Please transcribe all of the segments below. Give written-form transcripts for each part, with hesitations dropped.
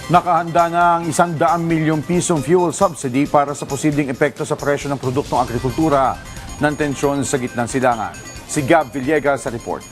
Nakahanda na ang 100 milyong pisong fuel subsidy para sa posibleng epekto sa presyo ng produktong agrikultura ng tensyon sa gitnang silangan. Si Gab Villegas sa report.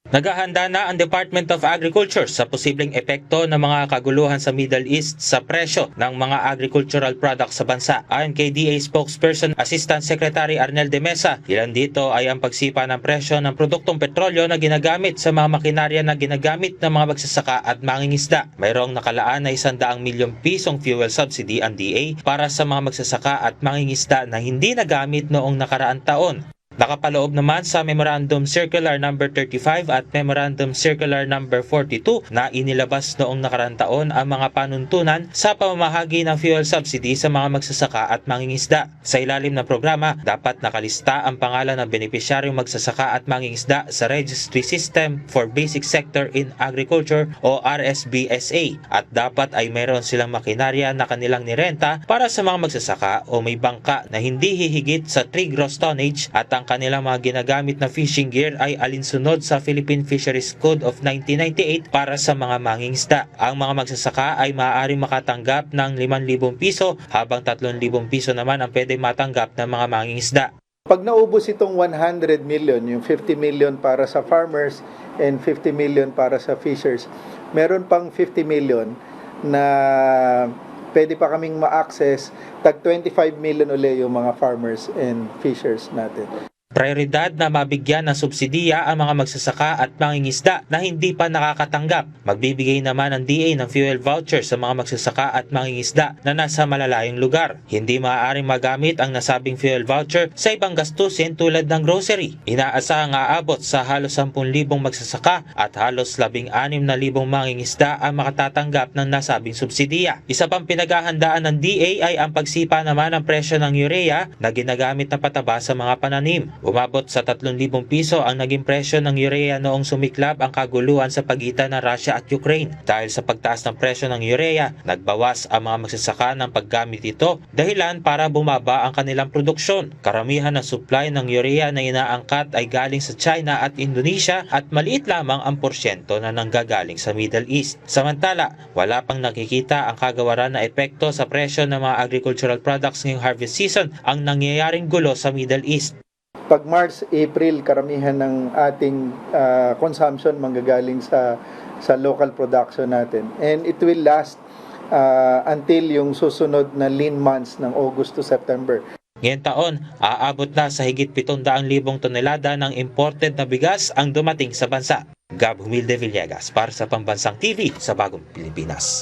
Naghahanda na ang Department of Agriculture sa posibleng epekto ng mga kaguluhan sa Middle East sa presyo ng mga agricultural products sa bansa. Ayon kay DA spokesperson Assistant Secretary Arnel de Mesa, ilan dito ay ang pagsipa ng presyo ng produktong petrolyo na ginagamit sa mga makinarya na ginagamit ng mga magsasaka at mangingisda. Mayroong nakalaan na 100 milyong pisong fuel subsidy ang DA para sa mga magsasaka at mangingisda na hindi nagamit noong nakaraang taon. Nakapaloob naman sa Memorandum Circular No. 35 at Memorandum Circular No. 42 na inilabas noong nakaraang taon ang mga panuntunan sa pamamahagi ng fuel subsidy sa mga magsasaka at mangingisda. Sa ilalim ng programa, dapat nakalista ang pangalan ng benepisyaryong magsasaka at mangingisda sa Registry System for Basic Sector in Agriculture o RSBSA at dapat ay mayroon silang makinarya na kanilang nirenta para sa mga magsasaka o may bangka na hindi hihigit sa 3 gross tonnage at ang kanilang mga ginagamit na fishing gear ay alinsunod sa Philippine Fisheries Code of 1998 para sa mga mangingisda. Ang mga magsasaka ay maaaring makatanggap ng 5,000 piso habang 3,000 piso naman ang pwede matanggap ng mga mangingisda. Pag naubos itong 100 million, yung 50 million para sa farmers and 50 million para sa fishers, meron pang 50 million na pwede pa kaming ma-access, tag 25 million uli yung mga farmers and fishers natin. Prioridad na mabigyan ng subsidiya ang mga magsasaka at mangingisda na hindi pa nakakatanggap. Magbibigay naman ang DA ng fuel voucher sa mga magsasaka at mangingisda na nasa malalayong lugar. Hindi maaaring magamit ang nasabing fuel voucher sa ibang gastusin tulad ng grocery. Inaasahang aabot sa halos 10,000 magsasaka at halos 16,000 mangingisda ang makatatanggap ng nasabing subsidiya. Isa pang pinaghahandaan ng DA ay ang pagsipa naman ng presyo ng urea na ginagamit na pataba sa mga pananim. Umabot sa 3,000 piso ang naging presyo ng urea noong sumiklab ang kaguluhan sa pagitan ng Russia at Ukraine. Dahil sa pagtaas ng presyo ng urea, nagbawas ang mga magsasaka ng paggamit ito dahilan para bumaba ang kanilang produksyon. Karamihan ng supply ng urea na inaangkat ay galing sa China at Indonesia at maliit lamang ang porsyento na nanggagaling sa Middle East. Samantala, wala pang nakikita ang kagawaran na epekto sa presyo ng mga agricultural products ngayong harvest season ang nangyayaring gulo sa Middle East. Pag March, April, karamihan ng ating consumption manggagaling sa local production natin. And it will last until yung susunod na lean months ng August to September. Ngayong taon, aabot na sa higit 700,000 tonelada ng imported na bigas ang dumating sa bansa. Gab Humilde Villegas para sa Pambansang TV sa Bagong Pilipinas.